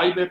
IMF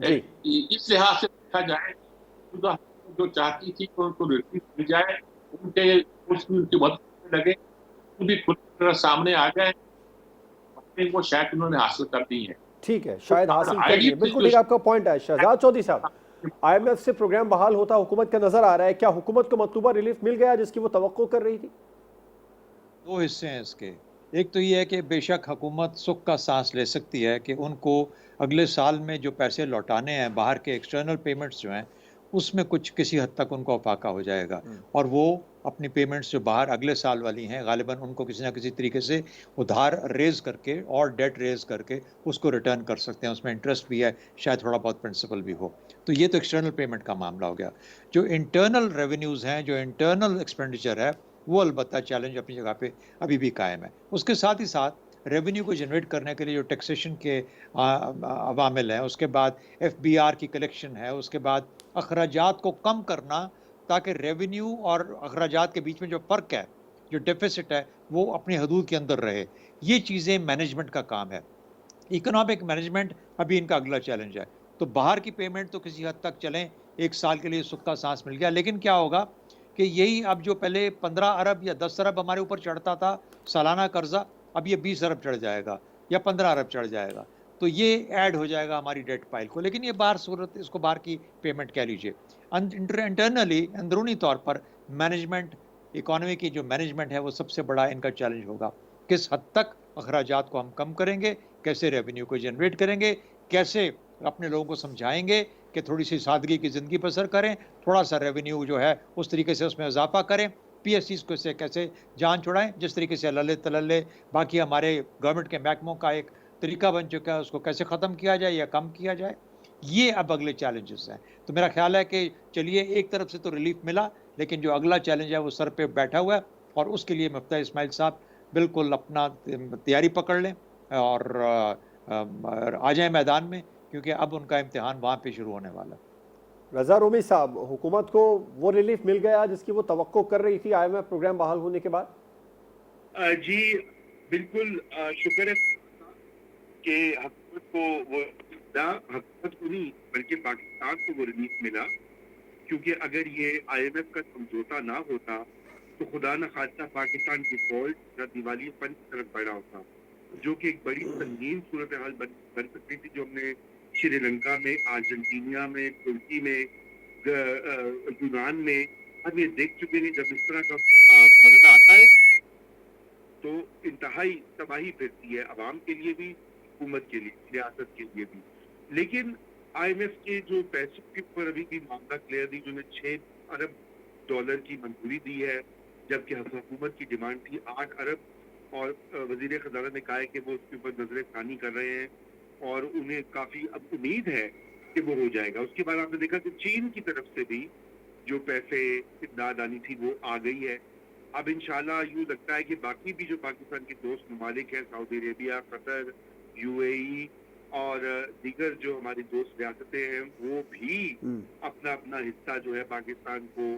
جی اس لحاظ سے دیکھا جائے جو چاہتی تھی کہ ان کو ریلیف مل جائے، ان کے ان کی مدد لگے، وہ بھی کھل کر سامنے آ گئے، وہ شاید انہوں نے حاصل کر دی ہے. ٹھیک ہے، تو شاید حاصل کر لیے. بالکل ٹھیک ہے، آپ کا پوائنٹ ہے. شہزاد چودھری صاحب، آئی ایم ایف سے پروگرام بحال ہوتا حکومت کا نظر آ رہا ہے، کیا حکومت کو مطلوبہ ریلیف مل گیا جس کی وہ توقع کر رہی تھی؟ دو حصے ہیں اس کے. ایک تو یہ ہے کہ بے شک حکومت سکھ کا سانس لے سکتی ہے کہ ان کو اگلے سال میں جو پیسے لوٹانے ہیں باہر کے ایکسٹرنل پیمنٹس جو ہیں اس میں کچھ کسی حد تک ان کو افاقہ ہو جائے گا، اور وہ اپنی پیمنٹس جو باہر اگلے سال والی ہیں غالباً ان کو کسی نہ کسی طریقے سے ادھار ریز کر کے اور ڈیٹ ریز کر کے اس کو ریٹرن کر سکتے ہیں. اس میں انٹرسٹ بھی ہے، شاید تھوڑا بہت پرنسپل بھی ہو. تو یہ تو ایکسٹرنل پیمنٹ کا معاملہ ہو گیا. جو انٹرنل ریونیوز ہیں، جو انٹرنل ایکسپینڈیچر ہے، وہ البتہ چیلنج اپنی جگہ پہ ابھی بھی قائم ہے. اس کے ساتھ ہی ساتھ ریونیو کو جنریٹ کرنے کے لیے جو ٹیکسیشن کے عوامل ہیں، اس کے بعد ایف بی آر کی کلیکشن ہے، اس کے بعد اخراجات کو کم کرنا تاکہ ریونیو اور اخراجات کے بیچ میں جو فرق ہے، جو ڈیفیسٹ ہے، وہ اپنی حدود کے اندر رہے. یہ چیزیں مینجمنٹ کا کام ہے. اکنامک مینجمنٹ ابھی ان کا اگلا چیلنج ہے. تو باہر کی پیمنٹ تو کسی حد تک چلیں، ایک سال کے لیے سکھ کا سانس مل گیا. لیکن کیا ہوگا کہ یہی اب جو پہلے 15 ارب یا 10 ارب ہمارے اوپر چڑھتا تھا سالانہ قرضہ، اب یہ 20 ارب چڑھ جائے گا یا 15 ارب چڑھ جائے گا. تو یہ ایڈ ہو جائے گا ہماری ڈیٹ فائل کو. لیکن یہ باہر صورت، اس کو باہر کی پیمنٹ کہہ لیجئے. انٹرنلی اندرونی طور پر مینجمنٹ، اکانومی کی جو مینجمنٹ ہے، وہ سب سے بڑا ان کا چیلنج ہوگا. کس حد تک اخراجات کو ہم کم کریں گے، کیسے ریونیو کو جنریٹ کریں گے، کیسے اپنے لوگوں کو سمجھائیں گے کہ تھوڑی سی سادگی کی زندگی بسر کریں، تھوڑا سا ریونیو جو ہے اس طریقے سے اس میں اضافہ کریں، پی ایس سیز کو سے کیسے جان چھڑائیں، جس طریقے سے للے تللے باقی ہمارے گورنمنٹ کے محکموں کا ایک طریقہ بن چکا ہے، اس کو کیسے ختم کیا جائے یا کم کیا جائے. یہ اب اگلے چیلنجز ہیں. تو میرا خیال ہے کہ چلیے ایک طرف سے تو ریلیف ملا، لیکن جو اگلا چیلنج ہے وہ سر پہ بیٹھا ہوا ہے، اور اس کے لیے مفتاح اسماعیل صاحب بالکل اپنا تیاری پکڑ لیں اور آ جائیں میدان میں، کیونکہ اب ان کا امتحان وہاں پہ شروع ہونے والا ہے. رضا رومی صاحب، حکومت کو وہ ریلیف مل گیا جس کی وہ توقع کر رہی تھی آئی ایم ایف پروگرام بحال ہونے کے بعد؟ جی بالکل، شکر ہے کہ حکومت کو وہ حکومت کو نہیں بلکہ پاکستان کو وہ ریلیف ملا، کیونکہ اگر یہ آئی ایم ایف کا سمجھوتا نہ ہوتا تو خدا نہ خواستہ پاکستان ڈیفالٹ یا دیوالیہ فن کی طرف بڑھا ہوتا، جو کہ ایک بڑی سنگین صورتحال بن سکتی تھی، جو ہم نے شری لنکا میں، ارجنٹینا میں، ترکی میں، یونان میں اب یہ دیکھ چکے ہیں. جب اس طرح کا مرحلہ آتا ہے تو انتہائی تباہی پھیرتی ہے، عوام کے لیے بھی، حکومت کے لیے، ریاست کے لیے بھی. لیکن آئی ایم ایف کے جو پیسوں کے اوپر ابھی بھی معاملہ کلیئر نہیں، جو نے 6 ارب ڈالر کی منظوری دی ہے، جبکہ حکومت کی ڈیمانڈ تھی 8 ارب، اور وزیر خزانہ نے کہا ہے کہ وہ اس کے اوپر نظر ثانی کر رہے ہیں اور انہیں کافی اب امید ہے کہ وہ ہو جائے گا. اس کے بعد آپ نے دیکھا کہ چین کی طرف سے بھی جو پیسے امداد آنی تھی وہ آ گئی ہے. اب انشاءاللہ یوں لگتا ہے کہ باقی بھی جو پاکستان کے دوست ممالک ہیں، سعودی عربیہ، قطر، یو اے ای اور دیگر جو ہماری دوست ریاستیں ہیں، وہ بھی اپنا اپنا حصہ جو ہے پاکستان کو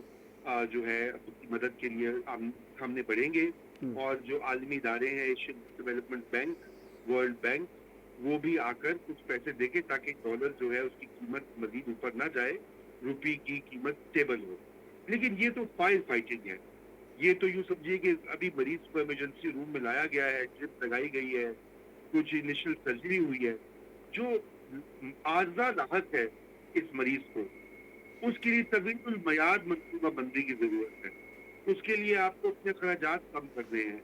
جو ہے اپنی مدد کے لیے سامنے بڑھیں گے. اور جو عالمی ادارے ہیں، Asian development bank, world bank, وہ بھی آ کر کچھ پیسے دے کے تاکہ ڈالر جو ہے اس کی قیمت مزید اوپر نہ جائے، روپی کی قیمت اسٹیبل ہو. لیکن یہ تو فائر فائٹنگ ہے. یہ تو یوں سمجھیے کہ ابھی مریض کو ایمرجنسی روم میں لایا گیا ہے، ڈرپ لگائی گئی ہے، کچھ انیشل سرجری ہوئی ہے. جو عارضہ لاحق ہے اس مریض کو، اس کے لیے طویل المیعاد منصوبہ بندی کی ضرورت ہے. اس کے لیے آپ کو اپنے اخراجات کم کرنے ہیں،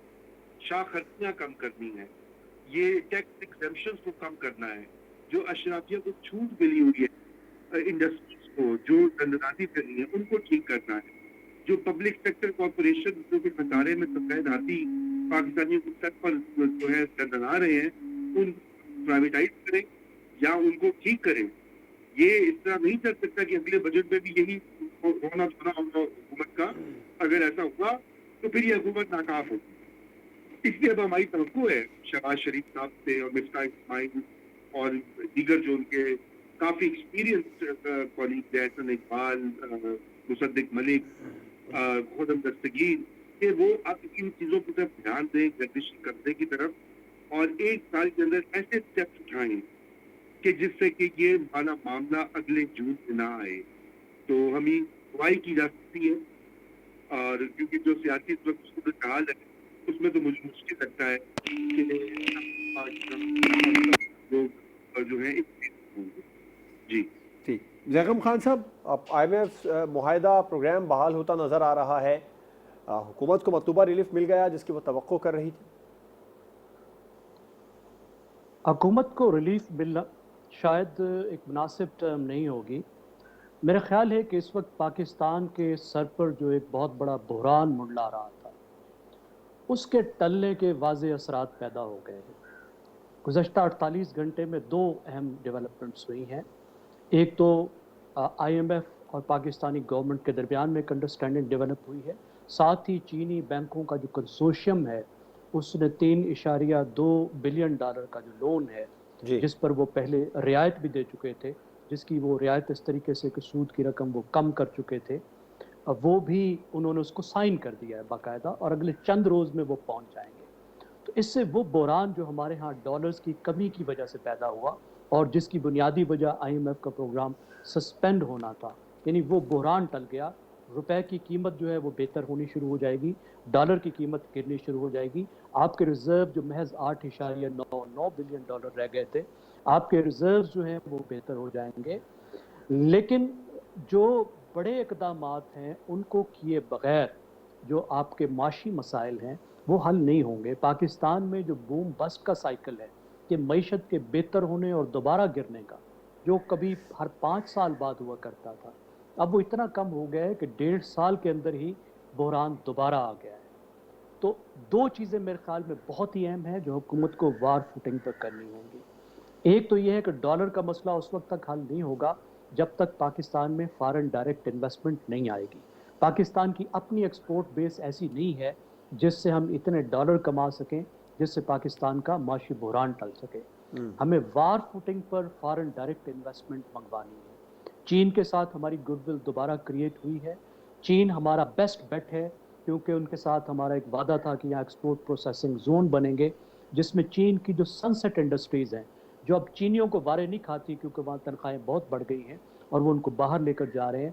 شاہ خرچیاں کم کرنی ہیں، یہ ٹیکس ایگزمپشنز کو کم کرنا ہے، جو اشرافیہ کو چھوٹ ملی ہوئی ہے انڈسٹریز کو جو دندناتی کرنی ہے ان کو ٹھیک کرنا ہے. جو پبلک سیکٹر کارپوریشن جو کہ خسارے میں سفید ہاتھی پاکستانیوں کی سر پر جو ہے دندنا رہے ہیں، ان پرائیویٹائز کریں یا ان کو ٹھیک کریں. یہ اس طرح نہیں چل سکتا کہ اگلے بجٹ میں بھی یہی ہونا ہوگا حکومت کا. اگر ایسا ہوا تو پھر یہ حکومت ناکام ہوگی. اس لیے اب ہماری توقع ہے شہباز شریف صاحب سے اور مفتاح اسماعیل اور دیگر جو ان کے کافی ایکسپیرینس کالیگ ہیں، حسن اقبال، مصدق ملک، خدم دستگیر، کہ وہ اب ان چیزوں کی طرف دھیان دیں، گردش قبضے کی طرف، اور ایک سال کے اندر ایسے اسٹیپس اٹھائیں کہ جس سے کہ یہ معاملہ اگلے جون میں نہ آئے. تو ہمیں دعائی کی جا سکتی ہے، اور کیونکہ جو سیاسی اس وقت صورتحال ہے اس میں تو مجھے مشکل لگتا ہے کہ لوگ جو ہیں ہوں گے. جی ٹھیک. زیغم خان صاحب، اب آئی ایم ایف معاہدہ پروگرام بحال ہوتا نظر آ رہا ہے، حکومت کو مطلوبہ ریلیف مل گیا جس کی وہ توقع کر رہی تھی؟ حکومت کو ریلیف ملنا شاید ایک مناسب ٹرم نہیں ہوگی. میرا خیال ہے کہ اس وقت پاکستان کے سر پر جو ایک بہت بڑا بحران منڈلا رہا تھا، اس کے ٹلنے کے واضح اثرات پیدا ہو گئے ہیں. گزشتہ 48 گھنٹے میں 2 اہم ڈیولپمنٹس ہوئی ہیں. ایک تو آئی ایم ایف اور پاکستانی گورنمنٹ کے درمیان میں ایک انڈرسٹینڈنگ ڈیولپ ہوئی ہے. ساتھ ہی چینی بینکوں کا جو کنسورشیم ہے اس نے $3.2 بلین کا جو لون ہے جی جس پر وہ پہلے رعایت بھی دے چکے تھے، جس کی وہ رعایت اس طریقے سے کہ سود کی رقم وہ کم کر چکے تھے، وہ بھی انہوں نے اس کو سائن کر دیا ہے باقاعدہ، اور اگلے چند روز میں وہ پہنچ جائیں گے. تو اس سے وہ بحران جو ہمارے ہاں ڈالرز کی کمی کی وجہ سے پیدا ہوا اور جس کی بنیادی وجہ آئی ایم ایف کا پروگرام سسپینڈ ہونا تھا، یعنی وہ بحران ٹل گیا. روپے کی قیمت جو ہے وہ بہتر ہونی شروع ہو جائے گی، ڈالر کی قیمت گرنی شروع ہو جائے گی. آپ کے ریزرو جو محض $8.99 بلین رہ گئے تھے، آپ کے ریزروز جو ہیں وہ بہتر ہو جائیں گے. لیکن جو بڑے اقدامات ہیں ان کو کیے بغیر جو آپ کے معاشی مسائل ہیں وہ حل نہیں ہوں گے. پاکستان میں جو بوم بسٹ کا سائیکل ہے کہ معیشت کے بہتر ہونے اور دوبارہ گرنے کا، جو کبھی ہر 5 سال بعد ہوا کرتا تھا، اب وہ اتنا کم ہو گیا ہے کہ 1.5 سال کے اندر ہی بحران دوبارہ آ گیا ہے. تو 2 چیزیں میرے خیال میں بہت ہی اہم ہیں جو حکومت کو وار فوٹنگ پر کرنی ہوں گی. ایک تو یہ ہے کہ ڈالر کا مسئلہ اس وقت تک حل نہیں ہوگا جب تک پاکستان میں فارن ڈائریکٹ انویسٹمنٹ نہیں آئے گی. پاکستان کی اپنی ایکسپورٹ بیس ایسی نہیں ہے جس سے ہم اتنے ڈالر کما سکیں جس سے پاکستان کا معاشی بحران ٹل سکے. ہمیں وار فوٹنگ پر فارن ڈائریکٹ انویسٹمنٹ منگوانی ہے. چین کے ساتھ ہماری گڈ ول دوبارہ کریٹ ہوئی ہے. چین ہمارا بیسٹ بیٹ ہے کیونکہ ان کے ساتھ ہمارا ایک وعدہ تھا کہ یہاں ایکسپورٹ پروسیسنگ زون بنیں گے جس میں چین کی جو سن سیٹ انڈسٹریز ہیں جو اب چینیوں کو وارے نہیں کھاتی کیونکہ وہاں تنخواہیں بہت بڑھ گئی ہیں اور وہ ان کو باہر لے کر جا رہے ہیں،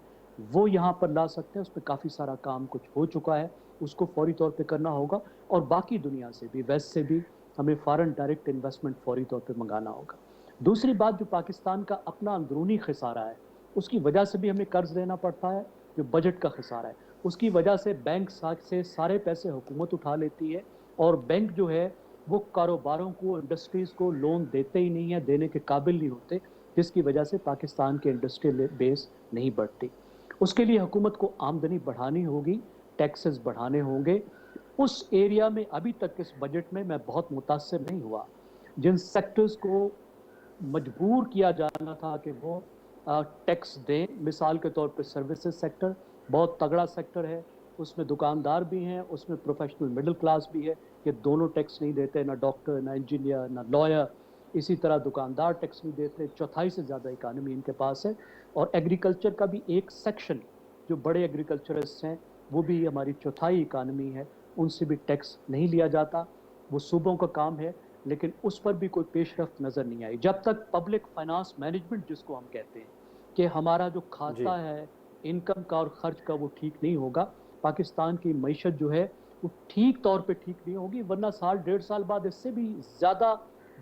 وہ یہاں پر لا سکتے ہیں. اس پہ کافی سارا کام کچھ ہو چکا ہے، اس کو فوری طور پہ کرنا ہوگا. اور باقی دنیا سے بھی، ویسٹ سے بھی ہمیں فارن ڈائریکٹ انویسٹمنٹ فوری طور پہ منگانا ہوگا. دوسری بات، جو پاکستان کا اپنا اندرونی خسارہ ہے اس کی وجہ سے بھی ہمیں قرض لینا پڑتا ہے، جو بجٹ کا خسارہ ہے اس کی وجہ سے بینک سے سارے پیسے حکومت اٹھا لیتی ہے، اور بینک جو ہے وہ کاروباروں کو، انڈسٹریز کو لون دیتے ہی نہیں ہیں، دینے کے قابل نہیں ہوتے، جس کی وجہ سے پاکستان کے انڈسٹریل بیس نہیں بڑھتی. اس کے لیے حکومت کو آمدنی بڑھانی ہوگی، ٹیکسز بڑھانے ہوں گے. اس ایریا میں ابھی تک اس بجٹ میں بہت متاثر نہیں ہوا. جن سیکٹرز کو مجبور کیا جانا تھا کہ وہ ٹیکس دیں، مثال کے طور پہ سروسز سیکٹر بہت تگڑا سیکٹر ہے، اس میں دکاندار بھی ہیں، اس میں پروفیشنل مڈل کلاس بھی ہے، یہ دونوں ٹیکس نہیں دیتے، نہ ڈاکٹر، نہ انجینئر، نہ لائر. اسی طرح دکاندار ٹیکس نہیں دیتے. 1/4 سے زیادہ اکانومی ان کے پاس ہے. اور ایگریکلچر کا بھی ایک سیکشن، جو بڑے ایگریکلچرسٹ ہیں وہ بھی ہماری 1/4 اکانومی ہے، ان سے بھی ٹیکس نہیں لیا جاتا. وہ صوبوں کا کام ہے لیکن اس پر بھی کوئی پیش رفت نظر نہیں آئی. جب تک پبلک فائنانس مینجمنٹ جس کو ہم کہتے ہیں کہ ہمارا جو کھاتا ہے انکم کا اور خرچ کا وہ ٹھیک نہیں ہوگا، پاکستان کی معیشت جو ہے وہ ٹھیک طور پہ ٹھیک نہیں ہوگی، ورنہ 1.5 سال بعد اس سے بھی زیادہ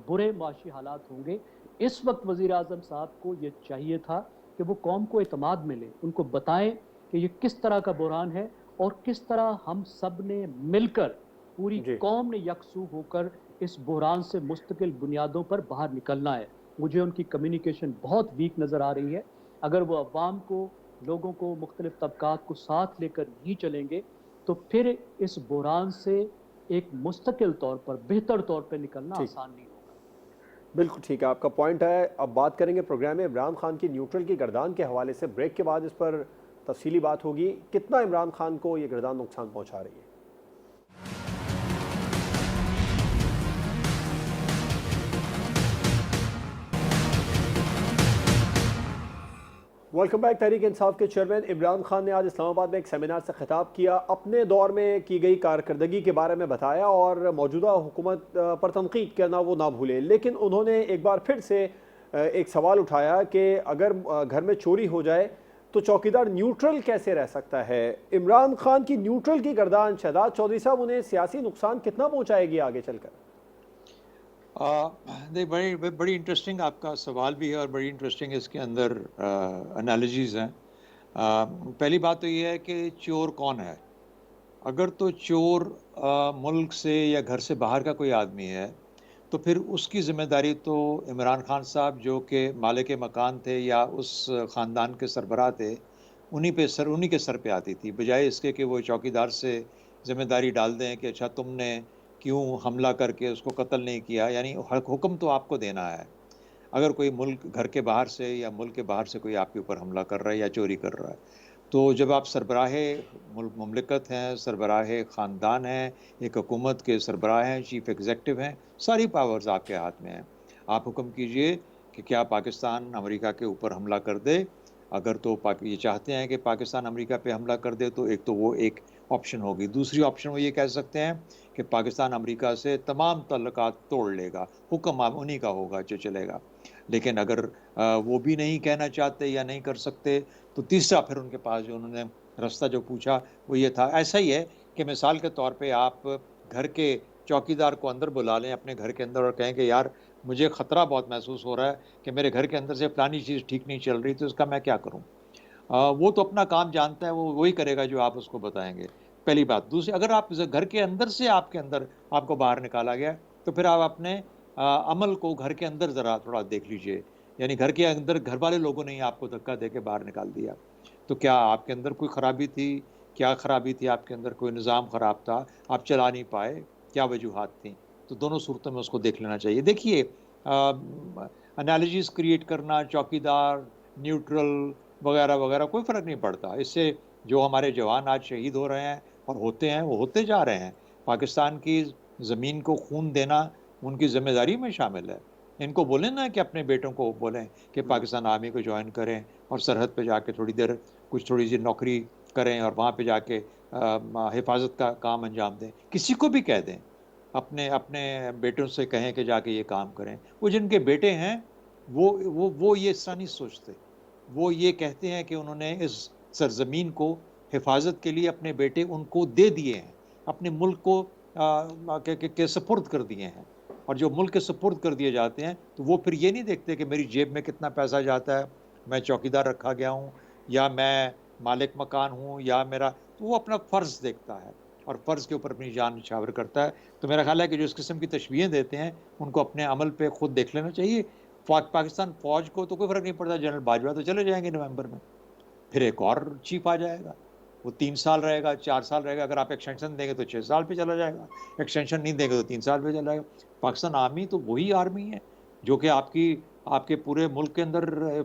برے معاشی حالات ہوں گے. اس وقت وزیر اعظم صاحب کو یہ چاہیے تھا کہ وہ قوم کو اعتماد میں لیں، ان کو بتائیں کہ یہ کس طرح کا بحران ہے اور کس طرح ہم سب نے مل کر، پوری قوم نے یکسو ہو کر اس بحران سے مستقل بنیادوں پر باہر نکلنا ہے. مجھے ان کی کمیونیکیشن بہت ویک نظر آ رہی ہے. اگر وہ عوام کو، لوگوں کو، مختلف طبقات کو ساتھ لے کر نہیں چلیں گے تو پھر اس بحران سے ایک مستقل طور پر، بہتر طور پہ نکلنا آسان نہیں ہوگا. بالکل ٹھیک ہے، آپ کا پوائنٹ ہے. اب بات کریں گے پروگرام میں عمران خان کی نیوٹرل کی گردان کے حوالے سے. بریک کے بعد اس پر تفصیلی بات ہوگی. کتنا عمران خان کو یہ گردان نقصان پہنچا رہی ہے؟ Welcome back. تحریک انصاف کے چیئرمین عمران خان نے آج اسلام آباد میں ایک سیمینار سے خطاب کیا. اپنے دور میں کی گئی کارکردگی کے بارے میں بتایا اور موجودہ حکومت پر تنقید کرنا وہ نہ بھولے، لیکن انہوں نے ایک بار پھر سے ایک سوال اٹھایا کہ اگر گھر میں چوری ہو جائے تو چوکیدار نیوٹرل کیسے رہ سکتا ہے؟ عمران خان کی نیوٹرل کی گردان شہزاد چودھری صاحب انہیں سیاسی نقصان کتنا پہنچائے گی آگے چل کر؟ بڑی انٹرسٹنگ آپ کا سوال بھی ہے اور بڑی انٹرسٹنگ اس کے اندر انالوجیز ہیں. پہلی بات تو یہ ہے کہ چور کون ہے. اگر تو چور ملک سے یا گھر سے باہر کا کوئی آدمی ہے تو پھر اس کی ذمہ داری تو عمران خان صاحب جو کہ مالک مکان تھے یا اس خاندان کے سربراہ تھے انہی کے سر پہ آتی تھی، بجائے اس کے کہ وہ چوکیدار سے ذمہ داری ڈال دیں کہ اچھا تم نے کیوں حملہ کر کے اس کو قتل نہیں کیا. یعنی حکم تو آپ کو دینا ہے. اگر کوئی ملک گھر کے باہر سے یا ملک کے باہر سے کوئی آپ کے اوپر حملہ کر رہا ہے یا چوری کر رہا ہے تو جب آپ سربراہ مملکت ہیں، سربراہ خاندان ہیں، ایک حکومت کے سربراہ ہیں، چیف ایگزیکٹو ہیں، ساری پاورز آپ کے ہاتھ میں ہیں. آپ حکم کیجئے کہ کیا پاکستان امریکہ کے اوپر حملہ کر دے. اگر تو یہ چاہتے ہیں کہ پاکستان امریکہ پہ حملہ کر دے تو وہ ایک آپشن ہوگی. دوسری آپشن وہ یہ کہہ سکتے ہیں کہ پاکستان امریکہ سے تمام تعلقات توڑ لے گا، حکم انہی کا ہوگا جو چلے گا. لیکن اگر وہ بھی نہیں کہنا چاہتے یا نہیں کر سکتے تو تیسرا پھر ان کے پاس جو انہوں نے رستہ جو پوچھا وہ یہ تھا. ایسا ہی ہے کہ مثال کے طور پہ آپ گھر کے چوکیدار کو اندر بلا لیں اپنے گھر کے اندر اور کہیں کہ یار مجھے خطرہ بہت محسوس ہو رہا ہے کہ میرے گھر کے اندر سے فلانی چیز ٹھیک نہیں چل رہی، تو اس کا میں کیا کروں. وہ تو اپنا کام جانتا ہے، وہ وہی کرے گا جو آپ اس کو بتائیں گے. پہلی بات. دوسری، اگر آپ گھر کے اندر سے آپ کو باہر نکالا گیا تو پھر آپ اپنے عمل کو گھر کے اندر ذرا تھوڑا دیکھ لیجئے. یعنی گھر کے اندر گھر والے لوگوں نے ہی آپ کو دھکا دے کے باہر نکال دیا تو کیا آپ کے اندر کوئی خرابی تھی؟ کیا خرابی تھی آپ کے اندر؟ کوئی نظام خراب تھا، آپ چلا نہیں پائے، کیا وجوہات تھیں؟ تو دونوں صورتوں میں اس کو دیکھ لینا چاہیے. دیکھیے انالوجیز کریٹ کرنا، چوکیدار، نیوٹرل وغیرہ وغیرہ کوئی فرق نہیں پڑتا. اس سے جو ہمارے جوان آج شہید ہو رہے ہیں اور ہوتے ہیں وہ ہوتے جا رہے ہیں. پاکستان کی زمین کو خون دینا ان کی ذمہ داری میں شامل ہے. ان کو بولیں نا کہ اپنے بیٹوں کو بولیں کہ پاکستان آرمی کو جوائن کریں اور سرحد پہ جا کے تھوڑی سی نوکری کریں اور وہاں پہ جا کے حفاظت کا کام انجام دیں. کسی کو بھی کہہ دیں، اپنے بیٹوں سے کہیں کہ جا کے یہ کام کریں. وہ جن کے بیٹے ہیں وہ یہ اس طرح نہیں سوچتے. وہ یہ کہتے ہیں کہ انہوں نے اس سرزمین کو حفاظت کے لیے اپنے بیٹے ان کو دے دیے ہیں، اپنے ملک کو کے سپرد کر دیے ہیں. اور جو ملک کے سپرد کر دیے جاتے ہیں تو وہ پھر یہ نہیں دیکھتے کہ میری جیب میں کتنا پیسہ جاتا ہے، میں چوکیدار رکھا گیا ہوں یا میں مالک مکان ہوں یا میرا، تو وہ اپنا فرض دیکھتا ہے اور فرض کے اوپر اپنی جان نچھاور کرتا ہے. تو میرا خیال ہے کہ جو اس قسم کی تشبیہیں دیتے ہیں ان کو اپنے عمل پہ خود دیکھ لینا چاہیے. پاکستان فوج کو تو کوئی فرق نہیں پڑتا، جنرل باجوہ تو چلے جائیں گے نومبر میں، پھر ایک اور چیف آ جائے گا، وہ 3 سال رہے گا، 4 سال رہے گا. اگر آپ ایکسٹینشن دیں گے تو 6 سال پہ چلا جائے گا، ایکسٹینشن نہیں دیں گے تو 3 سال پہ چلا جائے گا. پاکستان آرمی تو وہی آرمی ہے جو کہ آپ کے پورے ملک کے اندر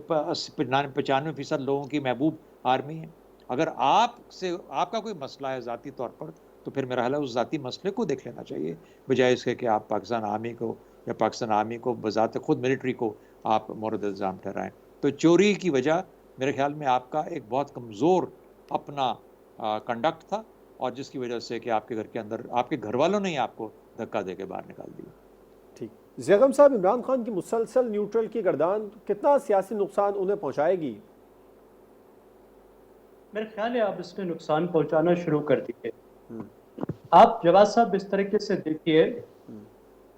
95% لوگوں کی محبوب آرمی ہے. اگر آپ کا کوئی مسئلہ ہے ذاتی طور پر تو پھر میرا خیال ہے اس ذاتی مسئلے کو دیکھ لینا چاہیے، بجائے اس کے کہ آپ پاکستان آرمی کو بذات خود ملٹری کو آپ مورد الزام ٹھہرائیں. تو چوری کی وجہ میرے خیال میں آپ کا ایک بہت کمزور اپنا کنڈکٹ تھا، اور جس کی وجہ سے کہ آپ کے گھر کے اندر آپ کے گھر والوں نے ہی آپ کو دھکا دے کے باہر نکال دیا. ٹھیک. زیغم صاحب، عمران خان کی مسلسل نیوٹرل کی گردان کتنا سیاسی نقصان انہیں پہنچائے گی؟ میرے خیال ہے آپ اس نے نقصان پہنچانا شروع کر دیے. آپ جواد صاحب اس طریقے سے دیکھیے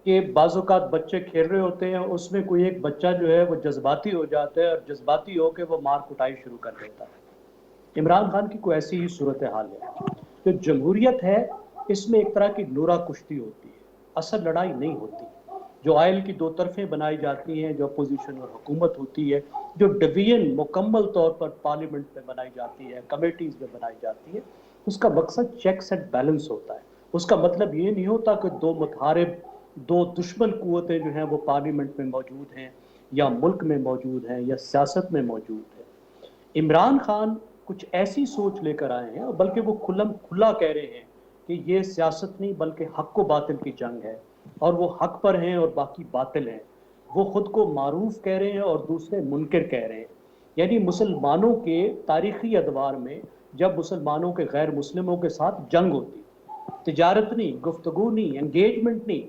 کہ بعض اوقات بچے کھیل رہے ہوتے ہیں، اس میں کوئی ایک بچہ جو ہے وہ جذباتی ہو جاتا ہے اور جذباتی ہو کے وہ مار کٹائی شروع کر دیتا ہے. عمران خان کی کوئی ایسی ہی صورتحال ہے. جو جمہوریت ہے اس میں ایک طرح کی نورا کشتی ہوتی ہے، اصل لڑائی نہیں ہوتی. جو آئل کی 2 طرفیں بنائی جاتی ہیں، جو اپوزیشن اور حکومت ہوتی ہے، جو ڈویژن مکمل طور پر پارلیمنٹ میں بنائی جاتی ہے، کمیٹیز میں بنائی جاتی ہے، اس کا مقصد چیکس اینڈ بیلنس ہوتا ہے. اس کا مطلب یہ نہیں ہوتا کہ 2 متحارب، 2 دشمن قوتیں جو ہیں وہ پارلیمنٹ میں موجود ہیں یا ملک میں موجود ہیں یا سیاست میں موجود ہیں. عمران خان کچھ ایسی سوچ لے کر آئے ہیں، اور بلکہ وہ کھلا کہہ رہے ہیں کہ یہ سیاست نہیں بلکہ حق و باطل کی جنگ ہے، اور وہ حق پر ہیں اور باقی باطل ہیں. وہ خود کو معروف کہہ رہے ہیں اور دوسرے منکر کہہ رہے ہیں. یعنی مسلمانوں کے تاریخی ادوار میں جب مسلمانوں کے غیر مسلموں کے ساتھ جنگ ہوتی، تجارت نہیں، گفتگو نہیں، انگیجمنٹ نہیں،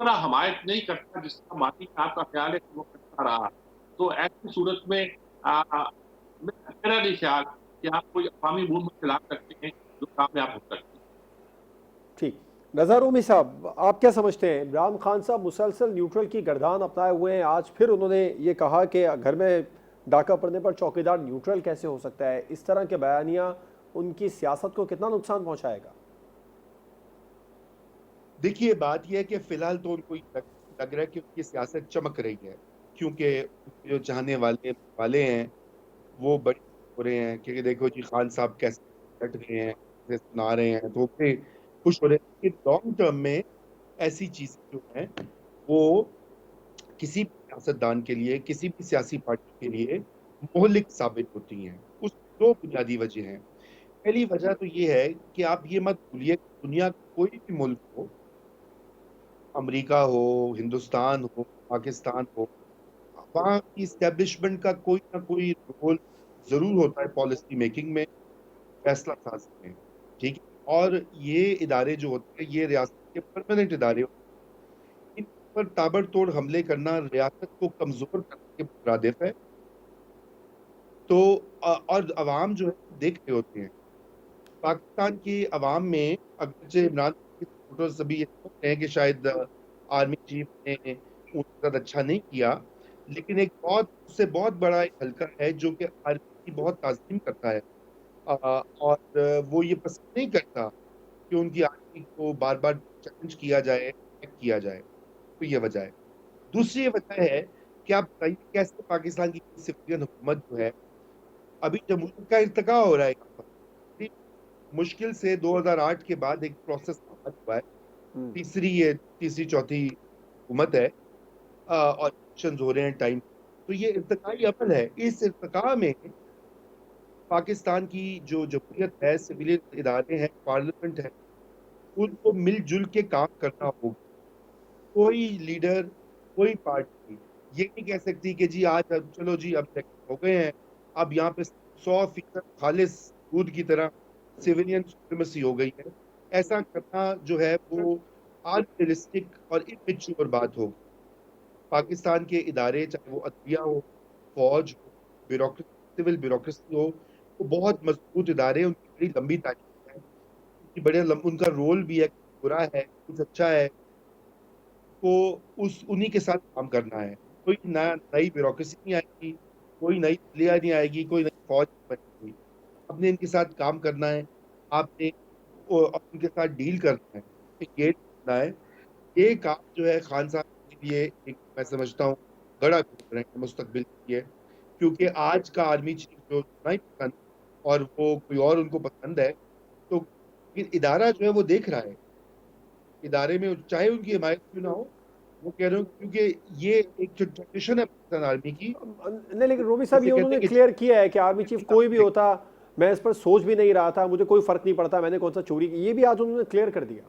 طرح حمایت نہیں کرتا جس کا ماضی میں آپ کا خیال ہے کہ وہ کرتا رہا. تو ایسی صورت میں میرا نہیں خیال کہ آپ کوئی عوامی موومنٹ چلا سکتے ہیں جو کامیاب ہو سکتی ہے. ٹھیک. رضا رومی صاحب آپ کیا سمجھتے ہیں؟ عمران خان صاحب مسلسل نیوٹرل کی گردان اپنائے ہوئے ہیں، آج پھر انہوں نے یہ کہا کہ گھر میں ڈاکہ پڑنے پر چوکیدار نیوٹرل کیسے ہو سکتا ہے. اس طرح کے بیانیہ ان کی سیاست کو کتنا نقصان پہنچائے گا؟ دیکھیے بات یہ ہے کہ فی الحال تو ان کو لگ رہا ہے کہ ان کی سیاست چمک رہی ہے، کیونکہ جو چاہنے والے ہیں وہ بڑے ہو رہے ہیں کہ دیکھو جی خان صاحب کیسے ڈٹ رہے ہیں، کیسے سنا رہے ہیں، تو پھر خوش ہو رہے ہیں کہ لانگ ٹرم میں ایسی چیزیں جو ہیں وہ کسی بھی سیاستدان کے لیے، کسی بھی سیاسی پارٹی کے لیے مہلک ثابت ہوتی ہیں. اس دو بنیادی وجہ ہیں. پہلی وجہ تو یہ ہے کہ آپ یہ مت بھولیے کہ دنیا کا کوئی بھی ملک ہو، امریکہ ہو، ہندوستان ہو، پاکستان ہو، وہاں کی اسٹیبلشمنٹ کا کوئی نہ کوئی رول ضرور ہوتا ہے پالیسی میکنگ میں، فیصلہ سازی میں. ٹھیک ہے، اور یہ ادارے جو ہوتے ہیں یہ ریاست کے پرماننٹ ادارے ہوتے ہیں. ان پر تابڑ توڑ حملے کرنا ریاست کو کمزور کرنے کے مترادف ہے. تو اور عوام جو ہے دیکھ رہے ہوتے ہیں. پاکستان کی عوام میں اگرچہ عمران کی سپورٹرز ابھی یہ سمجھ رہے ہیں کہ شاید آرمی چیف نے ان کے ساتھ اچھا نہیں کیا، لیکن ایک اس سے بہت بڑا ایک حلقہ ہے جو کہ آرمی کی بہت تعظیم کرتا ہے، اور وہ یہ پسند نہیں کرتا کہ ان کی آرمی کو بار بار چیلنج کیا جائے، کیا جائے. تو یہ وجہ ہے. دوسری وجہ ہے کہ آپ بتائیے کیسے پاکستان کی سویلین حکومت جو ہے ابھی جمہوریت کا ارتقا ہو رہا ہے یہاں پر. مشکل سے 2008 کے بعد ایک پروسیس ہوا ہے، تیسری چوتھی حکومت ہے، اور الیکشنز ہو رہے ہیں ٹائم. تو یہ ارتقائی عمل ہے. اس ارتقاء میں پاکستان کی جو جمہوریت ہے، سویلین ادارے ہیں، پارلیمنٹ ہے، ان کو مل جل کے کام کرنا ہوگا. کوئی لیڈر، کوئی پارٹی یہ نہیں کہہ سکتی کہ جی آج چلو جی اب ہو گئے ہیں، اب یہاں پہ 100% خالص دودھ کی طرح سیویلین سپریمیسی ہو گئی ہے. ایسا کرنا جو ہے وہ انریلسٹک اور اممیچور بات ہوگی. پاکستان کے ادارے چاہے وہ عدلیہ ہو، فوج ہو، سول بیوروکریسی ہو، وہ بہت مضبوط ادارے، ان کی بڑی لمبی تاریخ ہے، ان کا رول بھی ہے، برا ہے کچھ اچھا ہے، کو انہی کے ساتھ کام کرنا ہے. کوئی نئی بیوروکریسی نہیں آئے گی، کوئی نئی عدلیہ نہیں آئے گی، کوئی نئی فوج نہیں بنے گی. آپ نے ان کے ساتھ کام کرنا ہے، آپ نے ان کے ساتھ ڈیل کرنا ہے، یہ کرنا ہے. یہ کام جو ہے خان صاحب کے لیے ایک میں سمجھتا ہوں بڑا ہے مستقبل کے لیے، کیونکہ آج کا آرمی چیف جو نہیں پسند اور وہ کوئی اور ان کو پسند ہے، تو ادارہ جو ہے وہ دیکھ رہا ہے. ادارے میں چاہے ان کی حمایت کیوں نہ ہو، وہ کہہ رہے ہوں کیونکہ یہ ایک جو ٹریڈیشن ہے پاکستان آرمی کی. نہیں لیکن رومی صاحب یہ انہوں نے کلیئر کیا ہے کہ آرمی چیف کوئی بھی ہوتا، میں اس پر سوچ بھی نہیں رہا تھا، مجھے کوئی فرق نہیں پڑتا میں نے کون سا چوری کی. یہ بھی آج انہوں نے کلیئر کر دیا.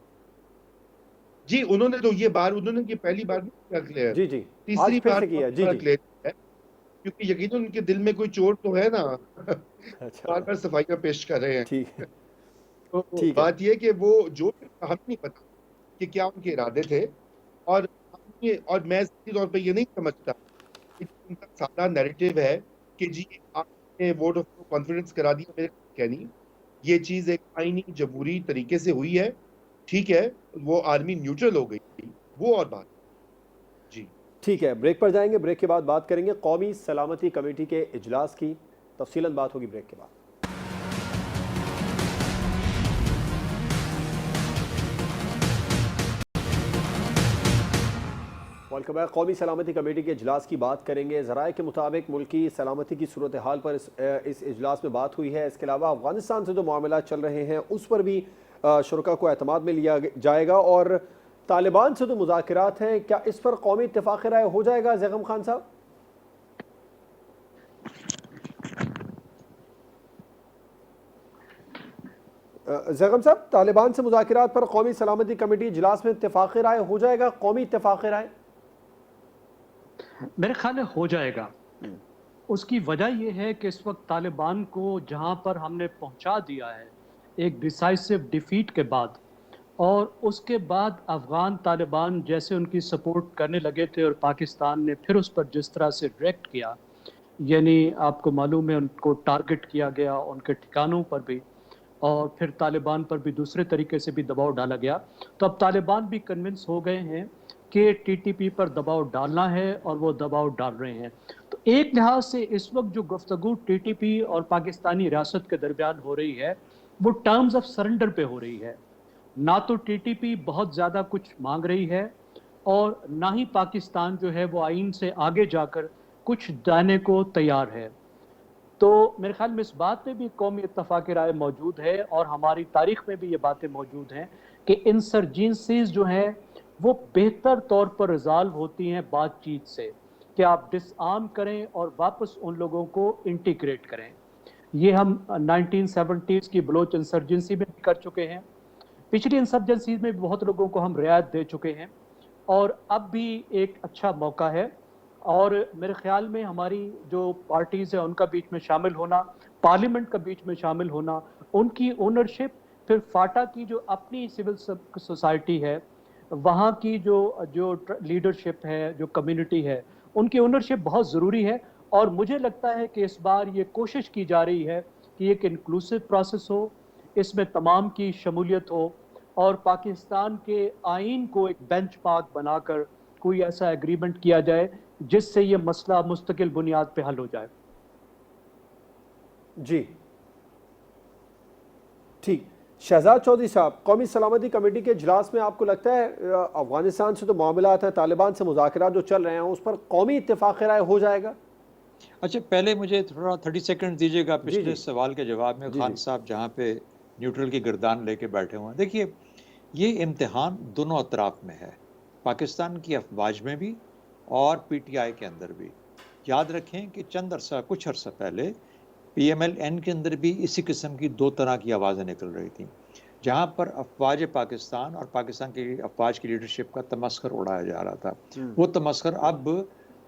جی انہوں نے تو انہوں نے یہ پہلی بار نہیں کیا کلیئر، جی جی تیسری آج پھر بار سے کیا. جی جی کلیئر ہے، کیونکہ یقیناً ان کے دل میں کوئی چوٹ تو ہے نا، اچھا بار بار صفائیاں پیش کر رہے ہیں. ٹھیک ہے تو ٹھیک ہے. بات یہ کہ وہ جو ہم نہیں پتا کہ کیا ان کے ارادے تھے، اور میں ذاتی طور پہ یہ نہیں سمجھتا کہ ان کا سادہ نیریٹو ہے کہ جی آپ نے ووٹ آف کانفیڈنس کرا دیا. میرے کہنی یہ چیز ایک آئینی جمہوری طریقے سے ہوئی ہے، ٹھیک ہے، وہ آرمی نیوٹرل ہو گئی، وہ اور بات. جی ٹھیک ہے، بریک پر جائیں گے، بریک کے بعد بات کریں گے قومی سلامتی کمیٹی کے اجلاس کی. تفصیلاً بات ہوگی بریک کے بعد. Welcome back. قومی سلامتی کمیٹی کے اجلاس کی بات کریں گے. ذرائع کے مطابق ملکی سلامتی کی صورتحال پر اس اجلاس میں بات ہوئی ہے. اس کے علاوہ افغانستان سے جو معاملات چل رہے ہیں اس پر بھی شرکاء کو اعتماد میں لیا جائے گا، اور طالبان سے جو مذاکرات ہیں کیا اس پر قومی اتفاق رائے ہو جائے گا؟ زیغم خان صاحب. زیغم صاحب، طالبان سے مذاکرات پر قومی سلامتی کمیٹی اجلاس میں اتفاق رائے ہو جائے گا، قومی اتفاق رائے؟ میرے خیال میں ہو جائے گا. اس کی وجہ یہ ہے کہ اس وقت طالبان کو جہاں پر ہم نے پہنچا دیا ہے ایک ڈیسائسو ڈیفیٹ کے بعد، اور اس کے بعد افغان طالبان جیسے ان کی سپورٹ کرنے لگے تھے اور پاکستان نے پھر اس پر جس طرح سے ریئیکٹ کیا، یعنی آپ کو معلوم ہے ان کو ٹارگٹ کیا گیا ان کے ٹھکانوں پر بھی، اور پھر طالبان پر بھی دوسرے طریقے سے بھی دباؤ ڈالا گیا، تو اب طالبان بھی کنونس ہو گئے ہیں کہ ٹی ٹی پی پر دباؤ ڈالنا ہے اور وہ دباؤ ڈال رہے ہیں۔ تو ایک لحاظ سے اس وقت جو گفتگو ٹی ٹی پی اور پاکستانی ریاست کے درمیان ہو رہی ہے وہ ٹرمز آف سرنڈر پہ ہو رہی ہے، نہ تو ٹی ٹی پی بہت زیادہ کچھ مانگ رہی ہے اور نہ ہی پاکستان جو ہے وہ آئین سے آگے جا کر کچھ دینے کو تیار ہے۔ تو میرے خیال میں اس بات میں بھی قومی اتفاق رائے موجود ہے اور ہماری تاریخ میں بھی یہ باتیں موجود ہیں کہ انسرجنسیز جو ہیں وہ بہتر طور پر ریزالو ہوتی ہیں بات چیت سے، کہ آپ ڈس آرم کریں اور واپس ان لوگوں کو انٹیگریٹ کریں۔ یہ ہم 1970s کی بلوچ انسرجنسی میں بھی کر چکے ہیں، پچھلی انسرجنسیز میں بھی بہت لوگوں کو ہم رعایت دے چکے ہیں، اور اب بھی ایک اچھا موقع ہے۔ اور میرے خیال میں ہماری جو پارٹیز ہیں ان کا بیچ میں شامل ہونا، پارلیمنٹ کا بیچ میں شامل ہونا، ان کی اونرشپ، پھر فاٹا کی جو اپنی سول سوسائٹی ہے وہاں کی جو لیڈرشپ ہے، جو کمیونٹی ہے، ان کی اونرشپ بہت ضروری ہے۔ اور مجھے لگتا ہے کہ اس بار یہ کوشش کی جا رہی ہے کہ ایک انکلوسیو پروسیس ہو، اس میں تمام کی شمولیت ہو، اور پاکستان کے آئین کو ایک بینچ مارک بنا کر کوئی ایسا ایگریمنٹ کیا جائے جس سے یہ مسئلہ مستقل بنیاد پہ حل ہو جائے۔ جی ٹھیک، شہزاد چودھری صاحب، قومی سلامتی کمیٹی کے اجلاس میں آپ کو لگتا ہے افغانستان سے تو معاملات ہیں، طالبان سے مذاکرات جو چل رہے ہیں اس پر قومی اتفاق رائے ہو جائے گا؟ اچھا، پہلے مجھے تھوڑا 30 سیکنڈ دیجیے گا پچھلے سوال کے جواب میں۔ خان صاحب جہاں پہ نیوٹرل کی گردان لے کے بیٹھے ہوئے ہیں، دیکھیے یہ امتحان دونوں اطراف میں ہے، پاکستان کی افواج میں بھی اور پی ٹی آئی کے اندر بھی۔ یاد رکھیں کہ کچھ عرصہ پہلے پی ایم ایل این کے اندر بھی اسی قسم کی دو طرح کی آوازیں نکل رہی تھیں، جہاں پر افواج پاکستان اور پاکستان کی افواج کی لیڈرشپ کا تمسخر اڑایا جا رہا تھا۔ وہ تمسخر اب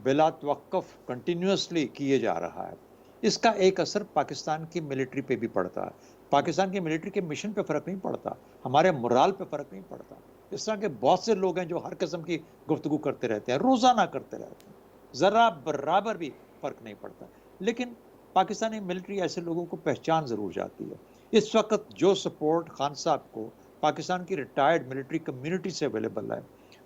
بلا توقف کنٹینیوسلی کیے جا رہا ہے۔ اس کا ایک اثر پاکستان کی ملٹری پہ بھی پڑتا ہے۔ پاکستان کی ملٹری کے مشن پہ فرق نہیں پڑتا، ہمارے مورال پہ فرق نہیں پڑتا۔ اس طرح کے بہت سے لوگ ہیں جو ہر قسم کی گفتگو کرتے رہتے ہیں، روزانہ کرتے رہتے ہیں، ذرا برابر بھی فرق نہیں پڑتا۔ لیکن پاکستانی ملٹری ایسے لوگوں کو پہچان ضرور جاتی ہے۔ اس وقت جو سپورٹ خان صاحب کو پاکستان کی ریٹائرڈ ملٹری کمیونٹی سے اویلیبل ہے،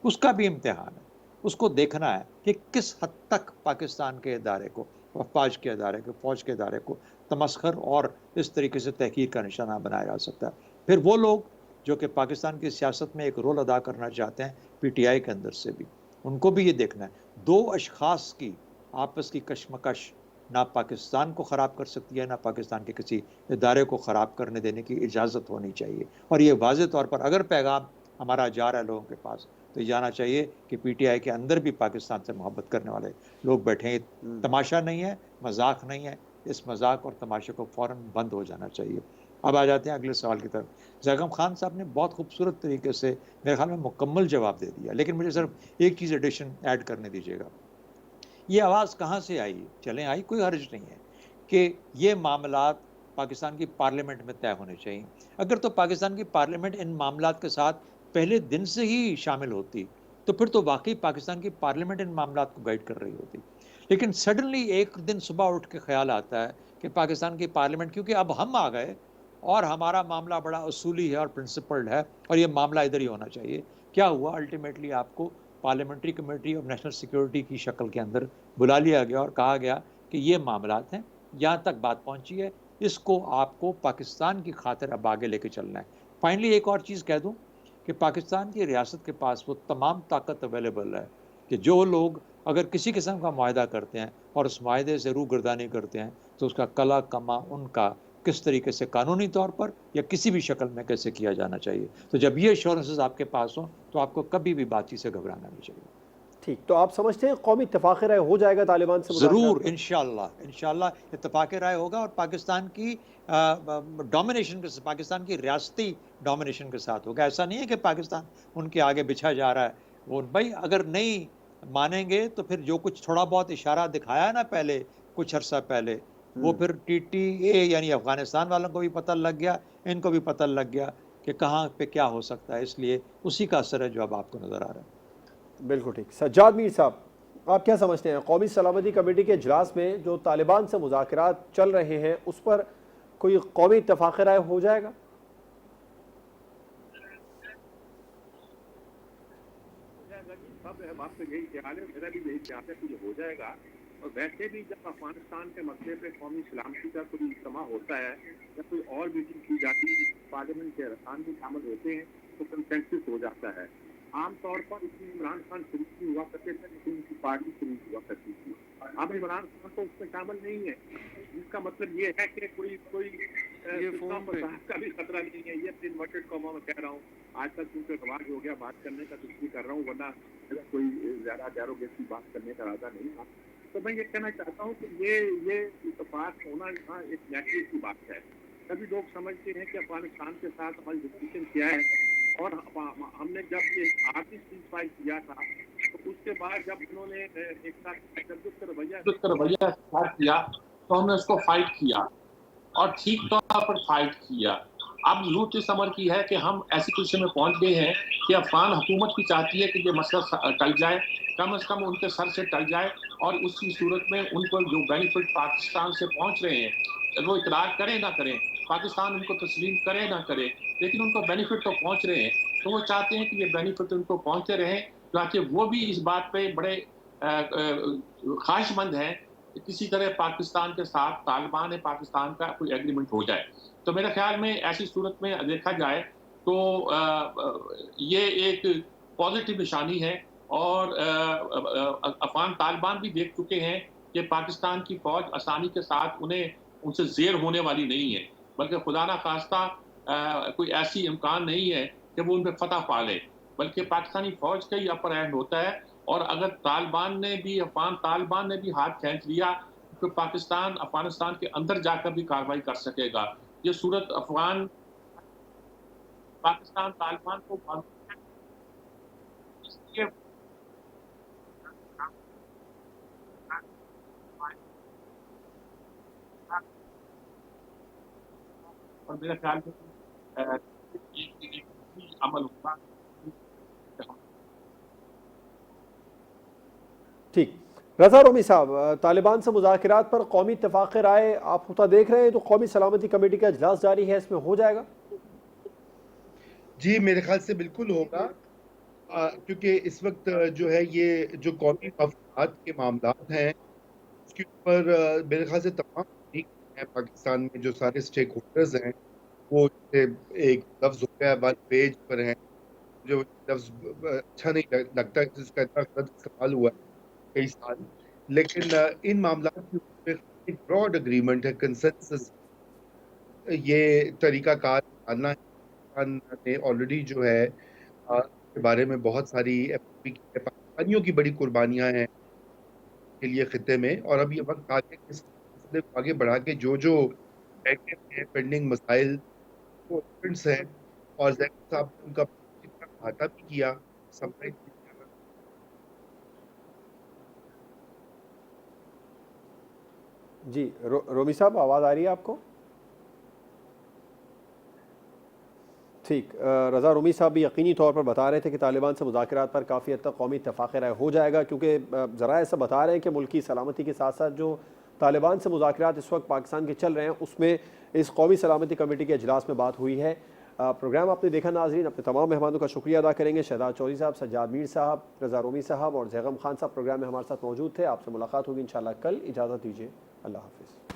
اس کا بھی امتحان ہے۔ اس کو دیکھنا ہے کہ کس حد تک پاکستان کے ادارے کو، افواج کے ادارے کو، فوج کے ادارے کو تمسخر اور اس طریقے سے تحقیر کا نشانہ بنایا جا سکتا ہے۔ پھر وہ لوگ جو کہ پاکستان کی سیاست میں ایک رول ادا کرنا چاہتے ہیں، پی ٹی آئی کے اندر سے بھی، ان کو بھی یہ دیکھنا ہے۔ دو اشخاص کی آپس کی کشمکش نہ پاکستان کو خراب کر سکتی ہے، نہ پاکستان کے کسی ادارے کو خراب کرنے دینے کی اجازت ہونی چاہیے۔ اور یہ واضح طور پر اگر پیغام ہمارا جا رہا ہے لوگوں کے پاس، تو یہ جانا چاہیے کہ پی ٹی آئی کے اندر بھی پاکستان سے محبت کرنے والے لوگ بیٹھے ہیں۔ تماشا نہیں ہے، مذاق نہیں ہے، اس مذاق اور تماشے کو فوراً بند ہو جانا چاہیے۔ اب آ جاتے ہیں اگلے سوال کی طرف۔ زیغم خان صاحب نے بہت خوبصورت طریقے سے میرے خیال میں مکمل جواب دے دیا، لیکن مجھے صرف ایک چیز ایڈیشن ایڈ کرنے دیجیے گا۔ یہ آواز کہاں سے آئی؟ چلیں آئی، کوئی حرج نہیں ہے کہ یہ معاملات پاکستان کی پارلیمنٹ میں طے ہونے چاہیے۔ اگر تو پاکستان کی پارلیمنٹ ان معاملات کے ساتھ پہلے دن سے ہی شامل ہوتی تو پھر تو واقعی پاکستان کی پارلیمنٹ ان معاملات کو گائیڈ کر رہی ہوتی۔ لیکن سڈنلی ایک دن صبح اٹھ کے خیال آتا ہے کہ پاکستان کی پارلیمنٹ، کیونکہ اب ہم آ گئے اور ہمارا معاملہ بڑا اصولی ہے اور پرنسپلڈ ہے اور یہ معاملہ ادھر ہی ہونا چاہیے، کیا ہوا؟ الٹیمیٹلی آپ کو parliamentary committee of national security کی شکل کے اندر بلا لیا گیا اور کہا گیا کہ یہ معاملات ہیں، یہاں تک بات پہنچی ہے، اس کو آپ کو پاکستان کی خاطر اب آگے لے کے چلنا ہے۔ فائنلی ایک اور چیز کہہ دوں کہ پاکستان کی ریاست کے پاس وہ تمام طاقت اویلیبل ہے کہ جو لوگ اگر کسی قسم کا معاہدہ کرتے ہیں اور اس معاہدے سے روگردانی کرتے ہیں تو اس کا کلا کما ان کا کس طریقے سے قانونی طور پر یا کسی بھی شکل میں کیسے کیا جانا چاہیے۔ تو جب یہ ایشورنسز آپ کے پاس ہوں تو آپ کو کبھی بھی بات چیت سے گھبرانا نہیں چاہیے۔ ٹھیک، تو آپ سمجھتے ہیں قومی اتفاق رائے ہو جائے گا طالبان سے؟ ضرور، انشاءاللہ اتفاق رائے ہوگا، اور پاکستان کی ڈومینیشن کے، پاکستان کی ریاستی ڈومینیشن کے ساتھ ہوگا۔ ایسا نہیں ہے کہ پاکستان ان کے آگے بچھا جا رہا ہے۔ وہ بھائی اگر نہیں مانیں گے تو پھر جو کچھ تھوڑا بہت اشارہ دکھایا ہے نا پہلے کچھ عرصہ پہلے، وہ پھر ٹی ٹی اے یعنی افغانستان والوں کو بھی پتہ لگ گیا، ان کو بھی پتہ لگ گیا کہ کہاں پہ کیا ہو سکتا ہے، اس لیے اسی کا اثر ہے جو اب آپ کو نظر آ رہا ہے۔ بالکل ٹھیک۔ سجاد میر صاحب، آپ کیا سمجھتے ہیں قومی سلامتی کمیٹی کے اجلاس میں جو طالبان سے مذاکرات چل رہے ہیں اس پر کوئی قومی اتفاق رائے ہو جائے گا؟ سب بات تو یہی خیال ہے، میرا بھی یہی خیال ہے کہ یہ ہو جائے گا۔ اور ویسے بھی جب افغانستان کے مسئلے پہ قومی سلامتی کا کوئی اجتماع ہوتا ہے یا کوئی اور میٹنگ کی جاتی ہے، پارلیمنٹ کے ارکان بھی شامل ہوتے ہیں تو کنسنسس ہو جاتا ہے۔ عام طور پر اس میں عمران خان شریک نہیں ہوا کرتے تھے لیکن ان کی پارٹی شریک ہوا کرتی تھی۔ اب عمران خان تو اس میں شامل نہیں ہے، جس کا مطلب یہ ہے کہ کوئی کا بھی خطرہ نہیں ہے۔ یہ انورٹڈ کاما میں کہہ رہا ہوں، آج تک کیونکہ رواج ہو گیا بات کرنے کا، کچھ بھی کر رہا ہوں، ورنہ کوئی زیادہ ڈیروگیٹ کی بات کرنے کا ارادہ نہیں تھا۔ تو میں یہ کہنا چاہتا ہوں کہ یہ اتفاق ہونا یہاں ایک نیچرل کی بات ہے۔ کبھی لوگ سمجھتے ہیں کہ افغانستان کے ساتھ ہماری ڈسکشن کیا ہے، اور ہم نے جب یہ آرمی سیز فائر کیا تھا تو اس کے بعد جب انہوں نے ایک ساتھ تشدد کا رویہ اختیار کیا تو ہم نے اس کو فائٹ کیا اور ٹھیک طور پر فائٹ کیا۔ اب ضرورت اس عمر کی ہے کہ ہم ایسی پوزیشن میں پہنچ گئے ہیں کہ افغان حکومت بھی چاہتی ہے کہ یہ مسئلہ ٹل جائے، کم از کم ان کے سر سے ٹل جائے، اور اس کی صورت میں ان کو جو بینیفٹ پاکستان سے پہنچ رہے ہیں، وہ اقرار کریں نہ کریں، پاکستان ان کو تسلیم کرے نہ کرے، لیکن ان کو بینیفٹ تو پہنچ رہے ہیں، تو وہ چاہتے ہیں کہ یہ بینیفٹ ان کو پہنچتے رہیں، تاکہ وہ بھی اس بات پہ بڑے خواہش مند ہیں کہ کسی طرح پاکستان کے ساتھ طالبان پاکستان کا کوئی ایگریمنٹ ہو جائے۔ تو میرے خیال میں ایسی صورت میں دیکھا جائے تو یہ ایک پازیٹیو نشانی ہے، اور افغان طالبان بھی دیکھ چکے ہیں کہ پاکستان کی فوج آسانی کے ساتھ ان سے زیر ہونے والی نہیں ہے، بلکہ خدا نہ خواستہ کوئی ایسی امکان نہیں ہے کہ وہ ان پہ فتح پا لے، بلکہ پاکستانی فوج کا ہی اپر ہینڈ ہوتا ہے، اور اگر افغان طالبان نے بھی ہاتھ کھینچ لیا تو پاکستان افغانستان کے اندر جا کر بھی کارروائی کر سکے گا۔ یہ صورت پاکستان طالبان کو اس لیے اور میرا خیال میں عمل ہوگا۔ ٹھیک۔ رضا رومی صاحب، طالبان سے مذاکرات پر قومی اتفاق رائے آپ ہوتا دیکھ رہے ہیں، تو قومی سلامتی کمیٹی کا اجلاس جاری ہے، اس میں ہو جائے گا؟ جی میرے خیال سے بالکل ہوگا، کیونکہ اس وقت جو ہے یہ جو قومی مفادات کے معاملات ہیں اس کے اوپر میرے خیال سے تمام ہیں پاکستان میں جو سارے سٹیک ہولڈرز ہیں، وہ ایک لفظ ہو گیا ون پیج پر ہیں، جو لفظ اچھا نہیں لگتا، جس کا اتنا غلط استعمال ہوا ہے کئی سال، لیکن ان معاملات کے اوپر ایک براڈ اگریمنٹ ہے، کنسنسس، یہ طریقہ کار نکالنا ہے۔ نے آلریڈی جو ہے کے بارے میں بہت ساری پاکستانیوں کی بڑی قربانیاں ہیں کے لیے خطے میں، اور اب یہ وقت آ گیا کہ اس مسئلے کو آگے بڑھا کے جو پینڈنگ مسائل ہیں، اور زیکر صاحب نے ان کا احاطہ بھی کیا، جی رومی صاحب آواز آ رہی ہے آپ کو؟ ٹھیک۔ رضا رومی صاحب بھی یقینی طور پر بتا رہے تھے کہ طالبان سے مذاکرات پر کافی حد تک قومی اتفاق رائے ہو جائے گا، کیونکہ ذرائع ایسا بتا رہے ہیں کہ ملکی سلامتی کے ساتھ ساتھ جو طالبان سے مذاکرات اس وقت پاکستان کے چل رہے ہیں اس میں اس قومی سلامتی کمیٹی کے اجلاس میں بات ہوئی ہے۔ پروگرام آپ نے دیکھا ناظرین، اپنے تمام مہمانوں کا شکریہ ادا کریں گے، شہزاد چودھری صاحب، سجاد میر صاحب، رضا رومی صاحب اور زیغم خان صاحب پروگرام میں ہمارے ساتھ موجود تھے۔ آپ سے ملاقات ہوگی انشاءاللہ کل۔ اجازت دیجیے، اللہ حافظ۔